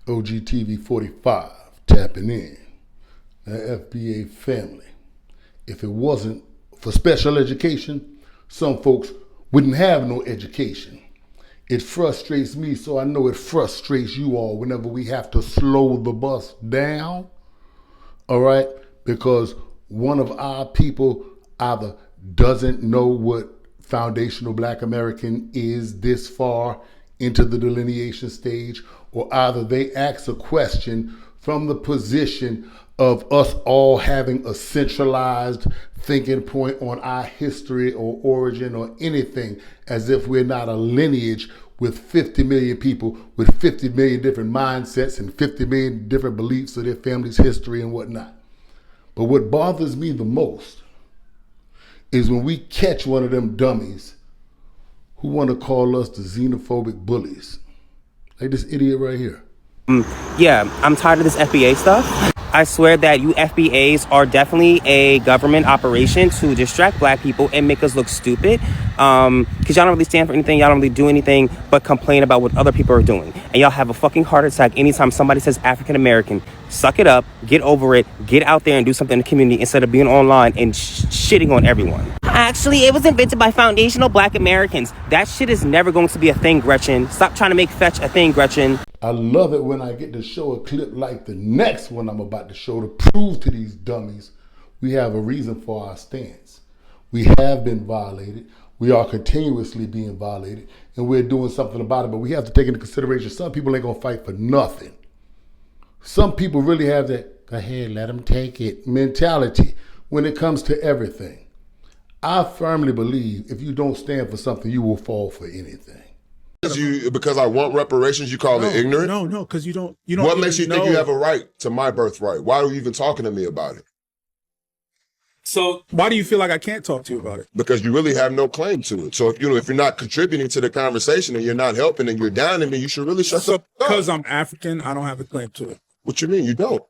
OGTV 45 tapping in. The FBA family. If it wasn't for special education, some folks wouldn't have no education. It frustrates me, so I know it frustrates you all whenever we have to slow the bus down, all right? Because one of our people either doesn't know what foundational Black American is this far into the delineation stage, or either they ask a question from the position of us all having a centralized thinking point on our history or origin or anything, as if we're not a lineage with 50 million people with 50 million different mindsets and 50 million different beliefs of their family's history and whatnot. But what bothers me the most is when we catch one of them dummies who want to call us the xenophobic bullies. Like this idiot right here. Yeah, I'm tired of this FBA stuff. I swear that you FBAs are definitely a government operation to distract Black people and make us look stupid. Because y'all don't really stand for anything. Y'all don't really do anything but complain about what other people are doing. And y'all have a fucking heart attack anytime somebody says African American. Suck it up, get over it, get out there and do something in the community instead of being online and shitting on everyone. Actually, it was invented by foundational Black Americans. That shit is never going to be a thing, Gretchen. Stop trying to make fetch a thing, Gretchen. I love it when I get to show a clip like the next one I'm about to show to prove to these dummies we have a reason for our stance. We have been violated. We are continuously being violated, and we're doing something about it, but we have to take into consideration some people ain't gonna fight for nothing. Some people really have that, go ahead, let them take it mentality when it comes to everything. I firmly believe if you don't stand for something, you will fall for anything. Because I want reparations, you call it ignorant? No, because you don't. What makes you think you have a right to my birthright? Why are you even talking to me about it? So why do you feel like I can't talk to you about it? Because you really have no claim to it. So if you're not contributing to the conversation and you're not helping and you're down in me, you should really shut up. Because I'm African, I don't have a claim to it. What you mean? You don't.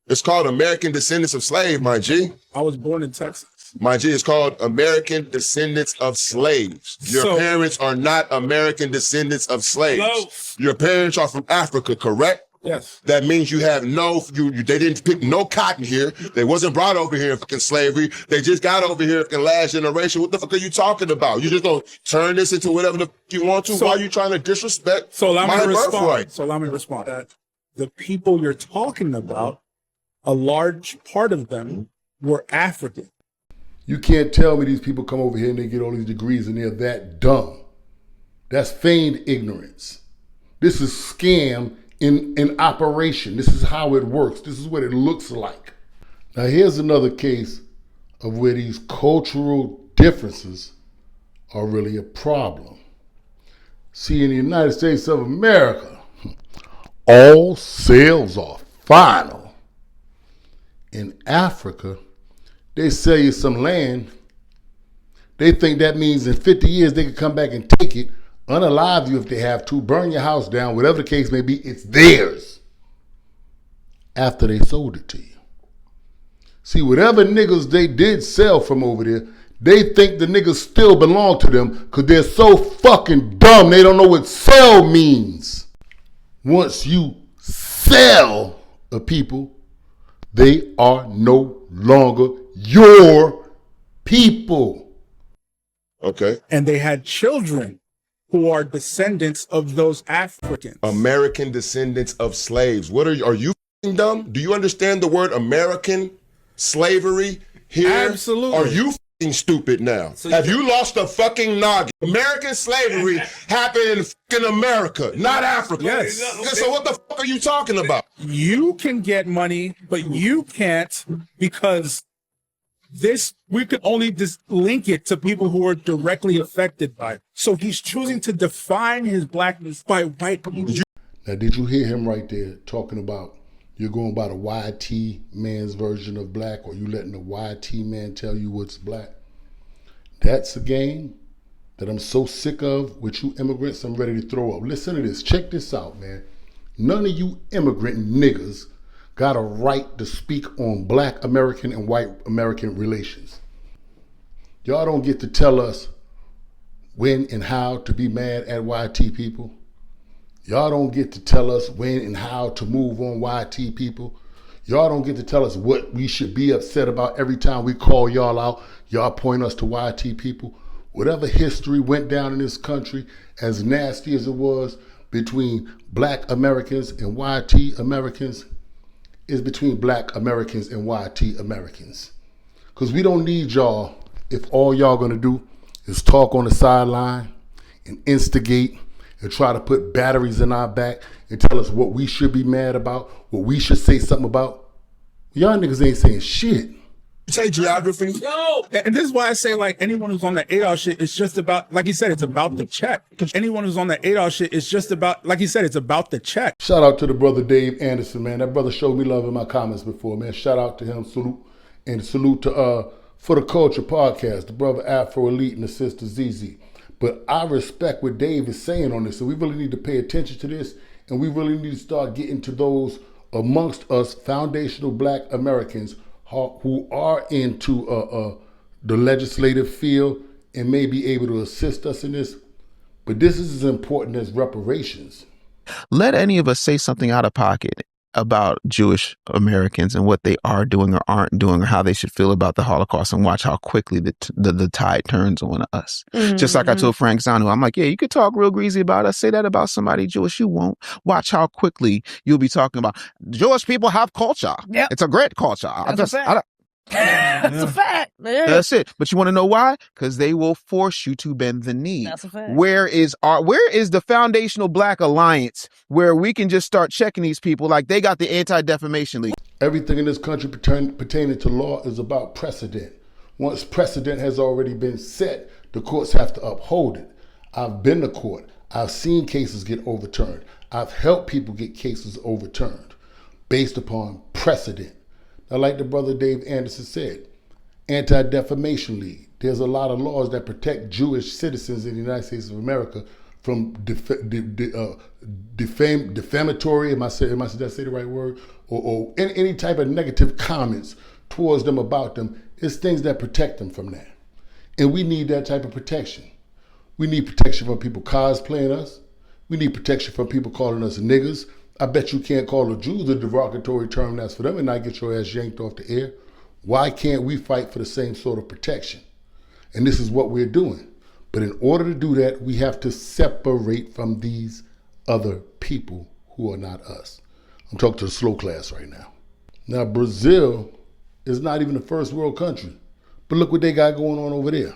It's called American Descendants of Slaves, my G. I was born in Texas. My G, it's called American Descendants of Slaves. Your parents are not American descendants of slaves. No. Your parents are from Africa, correct? Yes. That means you have they didn't pick no cotton here. They wasn't brought over here in fucking slavery. They just got over here in last generation. What the fuck are you talking about? You just gonna turn this into whatever the fuck you want to? Why are you trying to disrespect my birthright? So allow me to respond. The people you're talking about, a large part of them were African. You can't tell me these people come over here and they get all these degrees and they're that dumb. That's feigned ignorance. This is scam in operation. This is how it works. This is what it looks like. Now here's another case of where these cultural differences are really a problem. See, in the United States of America, all sales are final. In Africa, they sell you some land. They think that means in 50 years they can come back and take it, unalive you if they have to, burn your house down, whatever the case may be, it's theirs after they sold it to you. See, whatever niggas they did sell from over there, they think the niggas still belong to them because they're so fucking dumb they don't know what sell means. Once you sell a people, they are no longer your people. Okay. And they had children who are descendants of those Africans. American descendants of slaves. What are you f***ing dumb? Do you understand the word American slavery here? Absolutely. Are you f***ing stupid now? So have you lost a fucking noggin? American slavery happened in f***ing America, not Africa. Yes. So what the fuck are you talking about? You can get money, but you can't because we could only just link it to people who are directly affected by it. So he's choosing to define his blackness by white people. Now, did you hear him right there talking about you're going by the YT man's version of black, or you letting the YT man tell you what's black? That's a game that I'm so sick of with you immigrants, I'm ready to throw up. Listen to this. Check this out, man. None of you immigrant niggas got a right to speak on Black American and white American relations. Y'all don't get to tell us when and how to be mad at YT people. Y'all don't get to tell us when and how to move on YT people. Y'all don't get to tell us what we should be upset about every time we call y'all out. Y'all point us to YT people. Whatever history went down in this country, as nasty as it was between black Americans and YT Americans, is between black Americans and YT Americans. Because we don't need y'all if all y'all gonna do is talk on the sideline and instigate and try to put batteries in our back and tell us what we should be mad about, what we should say something about. Y'all niggas ain't saying shit. You say geography? No! And this is why I say, like, anyone who's on that ADOS shit, it's just about, like he said, it's about the check. Because anyone who's on that ADOS shit, it's just about, like he said, it's about the check. Shout out to the brother Dave Anderson, man. That brother showed me love in my comments before, man. Shout out to him, salute. And salute to For the Culture podcast, the brother Afro Elite and the sister ZZ. But I respect what Dave is saying on this, so we really need to pay attention to this, and we really need to start getting to those amongst us foundational black Americans who are into the legislative field and may be able to assist us in this. But this is as important as reparations. Let any of us say something out of pocket about Jewish Americans and what they are doing or aren't doing or how they should feel about the Holocaust, and watch how quickly the tide turns on us. Mm-hmm. Just like I told Frank Zanu, I'm like, yeah, you could talk real greasy about us. Say that about somebody Jewish. You won't. Watch how quickly you'll be talking about Jewish people have culture. Yep. It's a great culture. That's a fact. Yeah. That's it. But you want to know why? Because they will force you to bend the knee. That's a fact. Where is the foundational black alliance where we can just start checking these people like they got the Anti-Defamation League? Everything in this country pertaining to law is about precedent. Once precedent has already been set, the courts have to uphold it. I've been to court. I've seen cases get overturned. I've helped people get cases overturned based upon precedent. Now, like the brother Dave Anderson said, Anti-Defamation League. There's a lot of laws that protect Jewish citizens in the United States of America from defamatory, did I say the right word? Or any type of negative comments towards them, about them. It's things that protect them from that. And we need that type of protection. We need protection from people cosplaying us. We need protection from people calling us niggas. I bet you can't call the Jews a derogatory term that's for them and not get your ass yanked off the air. Why can't we fight for the same sort of protection? And this is what we're doing. But in order to do that, we have to separate from these other people who are not us. I'm talking to the slow class right now. Now, Brazil is not even a first world country, but look what they got going on over there.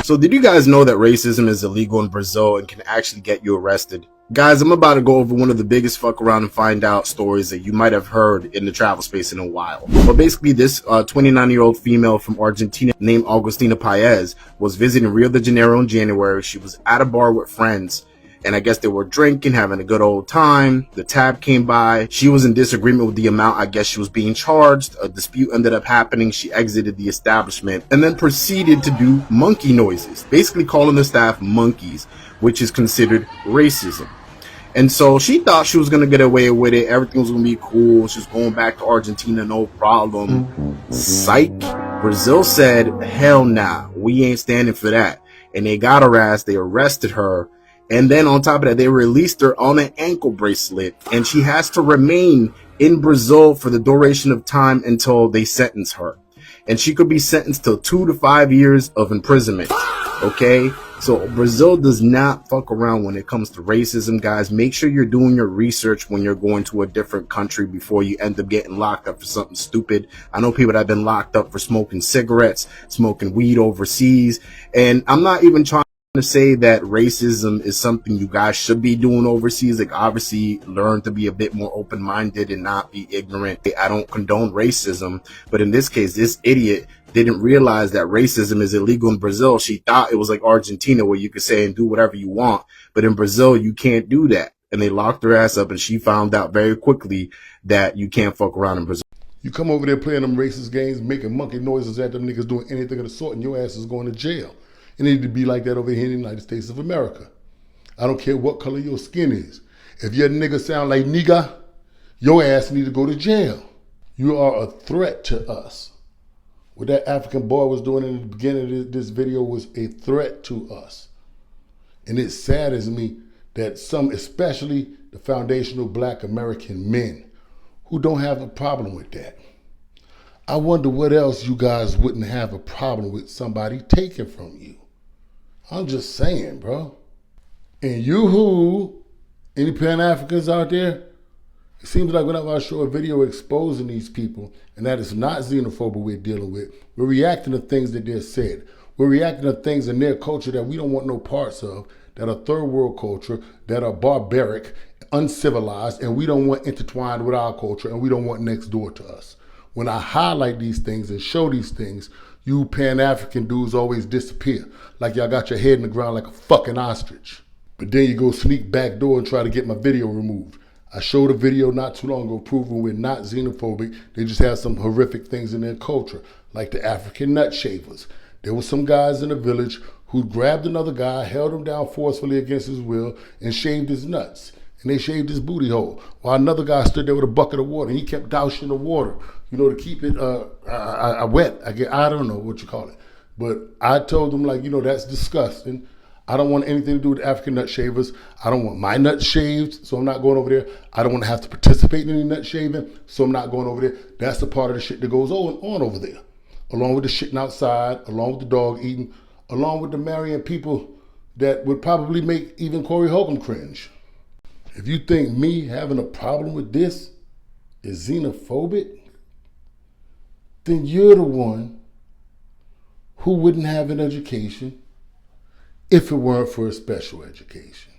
So did you guys know that racism is illegal in Brazil and can actually get you arrested? Guys, I'm about to go over one of the biggest fuck around and find out stories that you might have heard in the travel space in a while. But basically, this 29-year-old female from Argentina named Agustina Paez was visiting Rio de Janeiro in January. She was at a bar with friends, and I guess they were drinking, having a good old time. The tab came by. She was in disagreement with the amount I guess she was being charged. A dispute ended up happening. She exited the establishment and then proceeded to do monkey noises, basically calling the staff monkeys, which is considered racism. And so she thought she was going to get away with it. Everything was going to be cool. She was going back to Argentina, no problem. Psych. Brazil said, hell nah, we ain't standing for that. And they got her ass. They arrested her. And then on top of that, they released her on an ankle bracelet. And she has to remain in Brazil for the duration of time until they sentence her. And she could be sentenced to 2 to 5 years of imprisonment. Okay? So Brazil does not fuck around when it comes to racism, guys. Make sure you're doing your research when you're going to a different country before you end up getting locked up for something stupid. I know people that have been locked up for smoking cigarettes, smoking weed overseas. And I'm not even trying to say that racism is something you guys should be doing overseas. Like, obviously learn to be a bit more open-minded and not be ignorant. I don't condone racism, but in this case, this idiot didn't realize that racism is illegal in Brazil. She thought it was like Argentina where you could say and do whatever you want, but in Brazil you can't do that. And they locked her ass up, and she found out very quickly that you can't fuck around in Brazil. You come over there playing them racist games, making monkey noises at them niggas doing anything of the sort, and your ass is going to jail. It need to be like that over here in the United States of America. I don't care what color your skin is. If your nigga sound like nigga, your ass need to go to jail. You are a threat to us. What that African boy was doing in the beginning of this video was a threat to us. And it saddens me that some, especially the foundational black American men, who don't have a problem with that. I wonder what else you guys wouldn't have a problem with somebody taking from you. I'm just saying, bro. And you who, any Pan-Africans out there, it seems like whenever I show a video exposing these people, and that is not xenophobia we're dealing with, we're reacting to things that they're said. We're reacting to things in their culture that we don't want no parts of, that are third world culture, that are barbaric, uncivilized, and we don't want intertwined with our culture, and we don't want next door to us. When I highlight these things and show these things, you Pan-African dudes always disappear, like y'all got your head in the ground like a fucking ostrich. But then you go sneak back door and try to get my video removed. I showed a video not too long ago proving we're not xenophobic. They just have some horrific things in their culture, like the African nut shavers. There were some guys in the village who grabbed another guy, held him down forcefully against his will, and shaved his nuts. And they shaved his booty hole, while another guy stood there with a bucket of water, and he kept dousing the water, to keep it wet. I don't know what you call it. But I told them, that's disgusting. I don't want anything to do with African nut shavers. I don't want my nuts shaved, so I'm not going over there. I don't want to have to participate in any nut shaving, so I'm not going over there. That's the part of the shit that goes on over there. Along with the shitting outside, along with the dog eating, along with the marrying people that would probably make even Corey Holcomb cringe. If you think me having a problem with this is xenophobic, then you're the one who wouldn't have an education if it weren't for a special education.